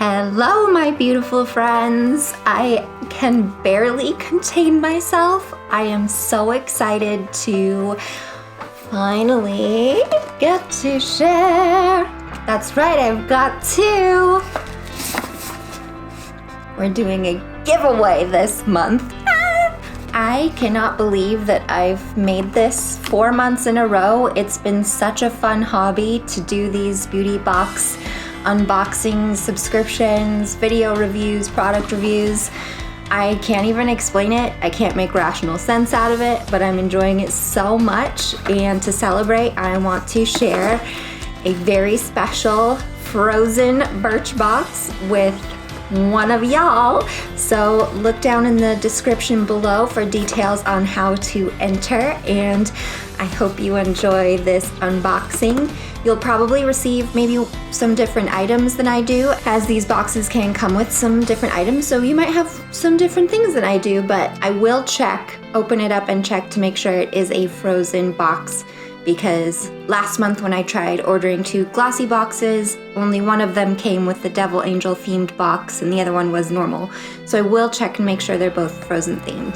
Hello, my beautiful friends. I can barely contain myself. I am so excited to finally get to share. That's right, I've got two. We're doing a giveaway this month. I cannot believe that I've made this 4 months in a row. It's been such a fun hobby to do these beauty box unboxings, subscriptions, video reviews, product reviews. I can't even explain it. I can't make rational sense out of it, but I'm enjoying it so much. And to celebrate, I want to share a very special frozen Birchbox with one of y'all. So look down in the description below for details on how to enter, and I hope you enjoy this unboxing. You'll probably receive maybe some different items than I do, as these boxes can come with some different items, so you might have some different things than I do, but I will check, open it up and check to make sure it is a frozen box, because last month when I tried ordering 2 glossy boxes, only one of them came with the Devil Angel themed box and the other one was normal. So I will check and make sure they're both frozen themed.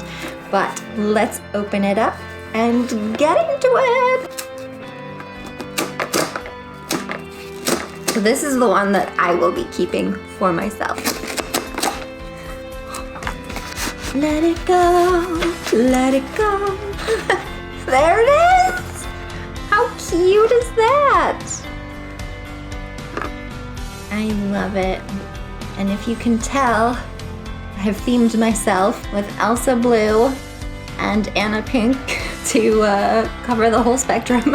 But let's open it up and get into it. So this is the one that I will be keeping for myself. Let it go, let it go. There it is. How cute is that? I love it. And if you can tell, I have themed myself with Elsa Blue and Anna Pink to cover the whole spectrum.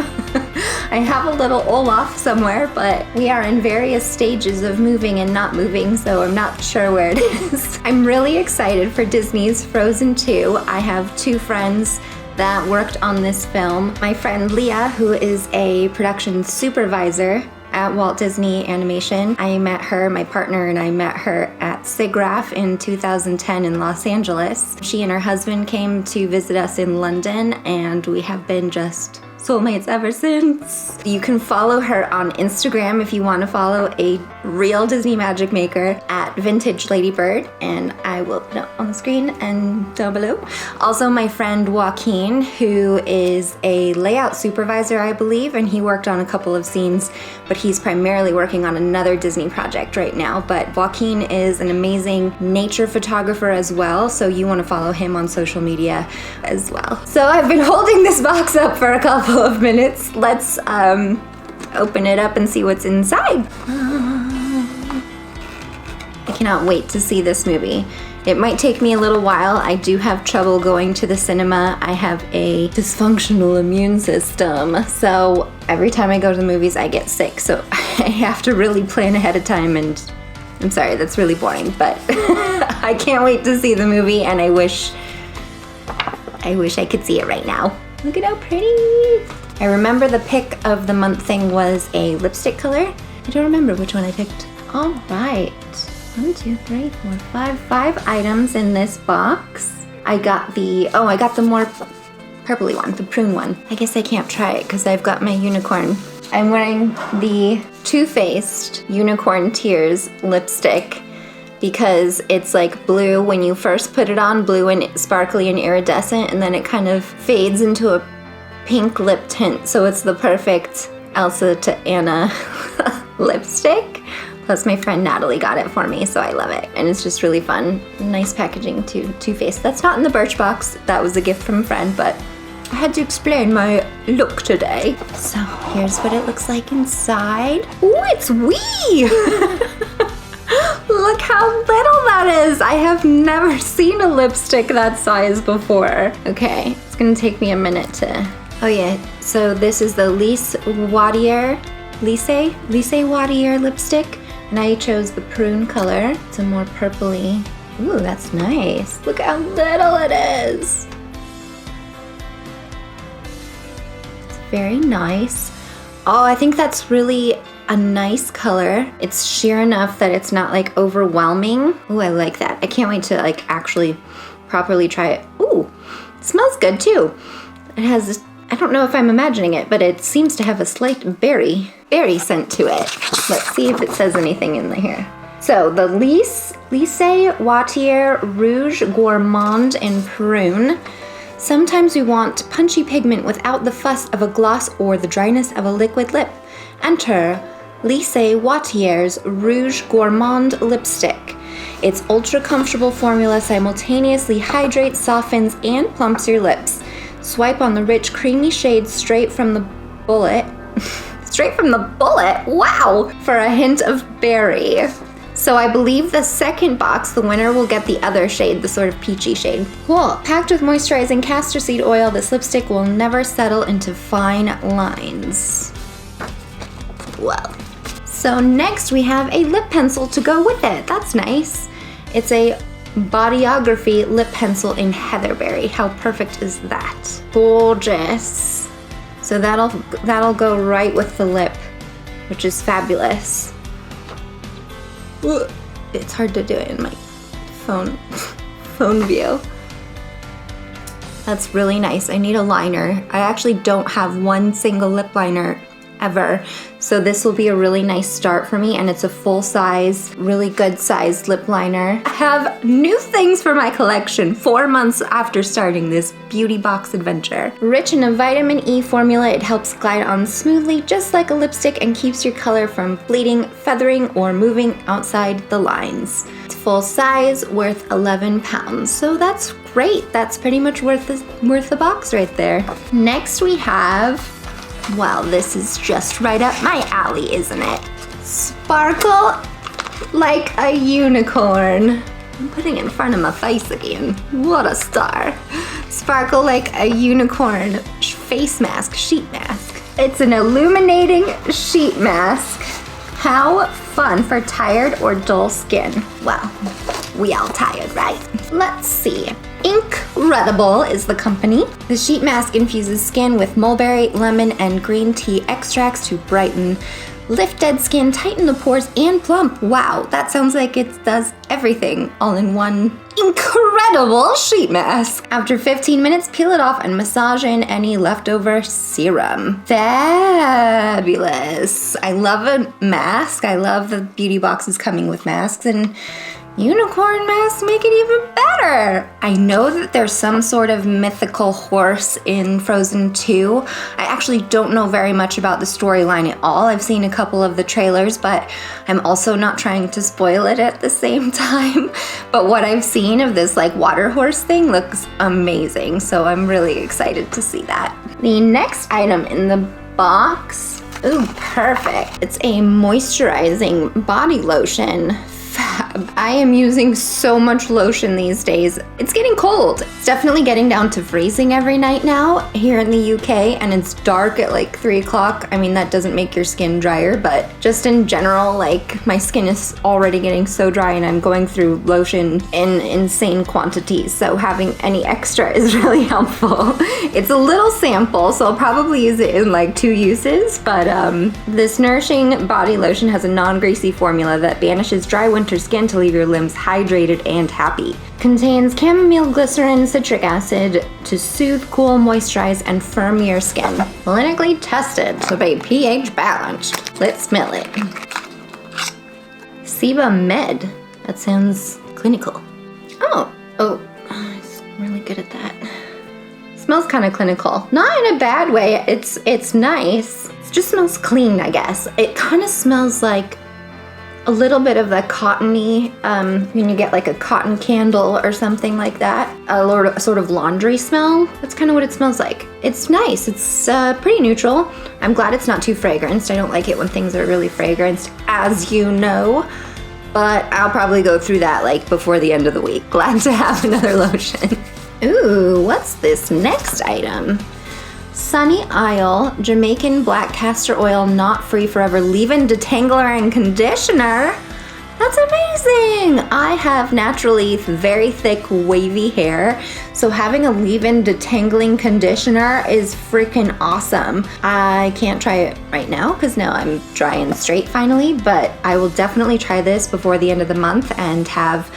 I have a little Olaf somewhere, but we are in various stages of moving and not moving, so I'm not sure where it is. I'm really excited for Disney's Frozen 2. I have 2 friends that worked on this film. My friend Leah, who is a production supervisor at Walt Disney Animation. I met her, my partner and I met her at SIGGRAPH in 2010 in Los Angeles. She and her husband came to visit us in London, and we have been just soulmates ever since. You can follow her on Instagram if you want to follow a real Disney magic maker at Vintage Ladybird, and I will put it on the screen and down below. Also my friend Joaquin, who is a layout supervisor, I believe, and he worked on a couple of scenes, but he's primarily working on another Disney project right now. But Joaquin is an amazing nature photographer as well, so you want to follow him on social media as well. So I've been holding this box up for a couple of minutes. Let's open it up and see what's inside. I cannot wait to see this movie. It might take me a little while. I do have trouble going to the cinema. I have a dysfunctional immune system, so every time I go to the movies I get sick, so I have to really plan ahead of time, and I'm sorry, that's really boring, but I can't wait to see the movie, and I wish I could see it right now. Look at how pretty. I remember the pick of the month thing was a lipstick color. I don't remember which one I picked. All right, 1, 2, 3, 4, 5 items in this box. I got the more purpley one, the prune one. I guess I can't try it because I've got my unicorn. I'm wearing the Too Faced Unicorn Tears lipstick because it's like blue when you first put it on, blue and sparkly and iridescent, and then it kind of fades into a pink lip tint, so it's the perfect Elsa to Anna lipstick. Plus my friend Natalie got it for me, so I love it, and it's just really fun. Nice packaging too, Too Faced. That's not in the Birchbox, that was a gift from a friend, but I had to explain my look today. So here's what it looks like inside. Ooh, it's wee! Look how little that is! I have never seen a lipstick that size before. Okay, it's gonna take me a minute to... Oh yeah, so this is the Lise Wadier lipstick, and I chose the prune color. It's a more purpley. Ooh, that's nice. Look how little it is. It's very nice. Oh, I think that's really a nice color. It's sheer enough that it's not like overwhelming. Ooh, I like that. I can't wait to like actually properly try it. Ooh, it smells good too. It has this, I don't know if I'm imagining it, but it seems to have a slight berry scent to it. Let's see if it says anything in here. So the Lise Wattier Rouge Gourmand in Prune. Sometimes we want punchy pigment without the fuss of a gloss or the dryness of a liquid lip. Enter Lise Wattier's Rouge Gourmand Lipstick. Its ultra-comfortable formula simultaneously hydrates, softens, and plumps your lips. Swipe on the rich, creamy shade straight from the bullet. Straight from the bullet? Wow! For a hint of berry. So I believe the second box, the winner will get the other shade, the sort of peachy shade. Cool. Packed with moisturizing castor seed oil, this lipstick will never settle into fine lines. Well. So next we have a lip pencil to go with it. That's nice. It's a Bodyography lip pencil in Heatherberry. How perfect is that? Gorgeous. So that'll go right with the lip, which is fabulous. It's hard to do it in my phone view. That's really nice. I need a liner. I actually don't have one single lip liner ever, so this will be a really nice start for me, and it's a full size, really good sized lip liner. I have new things for my collection 4 months after starting this beauty box adventure. Rich in a vitamin E formula, it helps glide on smoothly just like a lipstick and keeps your color from bleeding, feathering, or moving outside the lines. It's full size, worth £11, so that's great. That's pretty much worth the box right there. Next we have, well, this is just right up my alley, isn't it? Sparkle like a unicorn. I'm putting it in front of my face again. What a star. Sparkle like a unicorn face mask, sheet mask. It's an illuminating sheet mask. How fun for tired or dull skin. Well, we all tired, right? Let's see. inc.redible is the company. The sheet mask infuses skin with mulberry, lemon, and green tea extracts to brighten, lift dead skin, tighten the pores, and plump. Wow, that sounds like it does everything all in one incredible sheet mask. After 15 minutes, peel it off and massage in any leftover serum. Fabulous. I love a mask. I love the beauty boxes coming with masks, and unicorn masks make it even better. I know that there's some sort of mythical horse in Frozen 2. I actually don't know very much about the storyline at all. I've seen a couple of the trailers, but I'm also not trying to spoil it at the same time. But what I've seen of this like water horse thing looks amazing, so I'm really excited to see that. The next item in the box, ooh, perfect. It's a moisturizing body lotion. Fab. I am using so much lotion these days. It's getting cold. It's definitely getting down to freezing every night now here in the UK, and it's dark at like 3 o'clock. I mean, that doesn't make your skin drier, but just in general, like my skin is already getting so dry and I'm going through lotion in insane quantities. So having any extra is really helpful. It's a little sample, so I'll probably use it in like 2 uses, but this nourishing body lotion has a non-greasy formula that banishes dry winter skin to leave your limbs hydrated and happy. Contains chamomile, glycerin, citric acid to soothe, cool, moisturize, and firm your skin. Clinically tested to be pH balanced. Let's smell it. Seba Med. That sounds clinical. Oh, I'm really good at that. Smells kind of clinical. Not in a bad way. It's nice. It just smells clean, I guess. It kind of smells like a little bit of the cottony, when you get like a cotton candle or something like that. A sort of laundry smell. That's kind of what it smells like. It's nice. It's pretty neutral. I'm glad it's not too fragranced. I don't like it when things are really fragranced, as you know. But I'll probably go through that like before the end of the week. Glad to have another lotion. Ooh, what's this next item? Sunny Isle Jamaican Black Castor Oil Knot Free Forever Leave-In Detangler and Conditioner. That's amazing! I have naturally very thick wavy hair, so having a leave-in detangling conditioner is freaking awesome. I can't try it right now because now I'm dry and straight finally, but I will definitely try this before the end of the month and have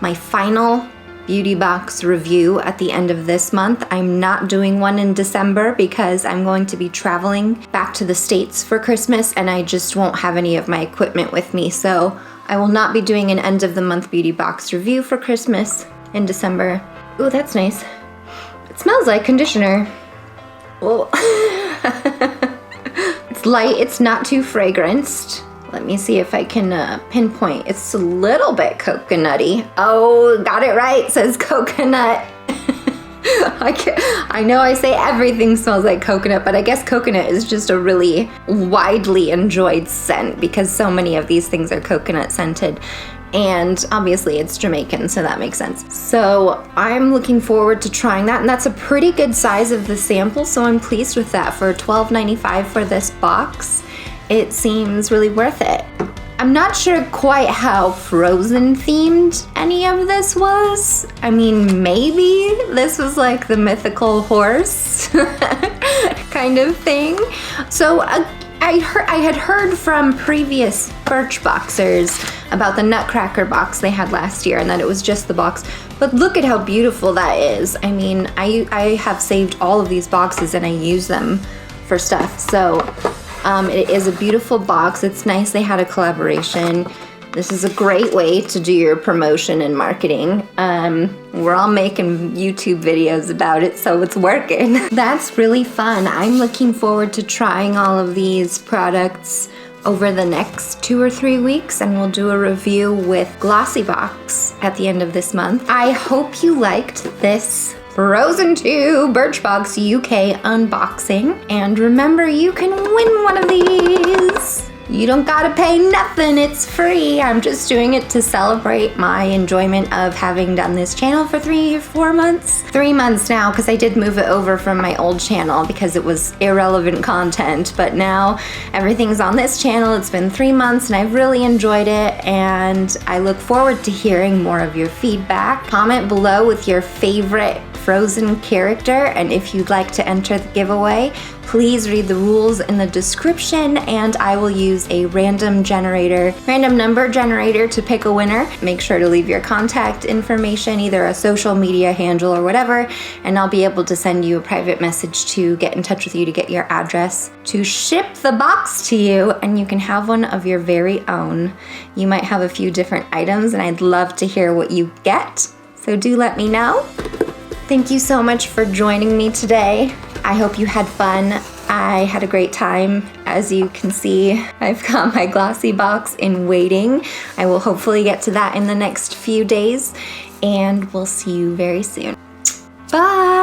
my final beauty box review at the end of this month. I'm not doing one in December because I'm going to be traveling back to the States for Christmas and I just won't have any of my equipment with me. So I will not be doing an end of the month beauty box review for Christmas in December. Ooh, that's nice. It smells like conditioner. Oh. It's light, it's not too fragranced. Let me see if I can pinpoint. It's a little bit coconutty. Oh, got it right, says coconut. I know I say everything smells like coconut, but I guess coconut is just a really widely enjoyed scent because so many of these things are coconut scented. And obviously it's Jamaican, so that makes sense. So I'm looking forward to trying that, and that's a pretty good size of the sample, so I'm pleased with that. For $12.95 for this box, it seems really worth it. I'm not sure quite how Frozen themed any of this was. I mean, maybe this was like the mythical horse kind of thing. So I had heard from previous Birchboxers about the Nutcracker box they had last year and that it was just the box. But look at how beautiful that is. I mean, I have saved all of these boxes and I use them for stuff. So it is a beautiful box. It's nice they had a collaboration. This is a great way to do your promotion and marketing. We're all making YouTube videos about it, so it's working. That's really fun. I'm looking forward to trying all of these products over the next 2 or 3 weeks, and we'll do a review with Glossy Box at the end of this month. I hope you liked this Frozen 2 Birchbox UK unboxing. And remember, you can win one of these. You don't gotta pay nothing, it's free. I'm just doing it to celebrate my enjoyment of having done this channel for 3 or 4 months. 3 months now, because I did move it over from my old channel because it was irrelevant content, but now everything's on this channel. It's been 3 months and I've really enjoyed it, and I look forward to hearing more of your feedback. Comment below with your favorite Frozen character, and if you'd like to enter the giveaway, please read the rules in the description, and I will use a random number generator to pick a winner. Make sure to leave your contact information, either a social media handle or whatever, and I'll be able to send you a private message to get in touch with you to get your address to ship the box to you, and you can have one of your very own. You might have a few different items, and I'd love to hear what you get, so do let me know. Thank you so much for joining me today. I hope you had fun. I had a great time. As you can see, I've got my Glossy box in waiting. I will hopefully get to that in the next few days, and we'll see you very soon. Bye!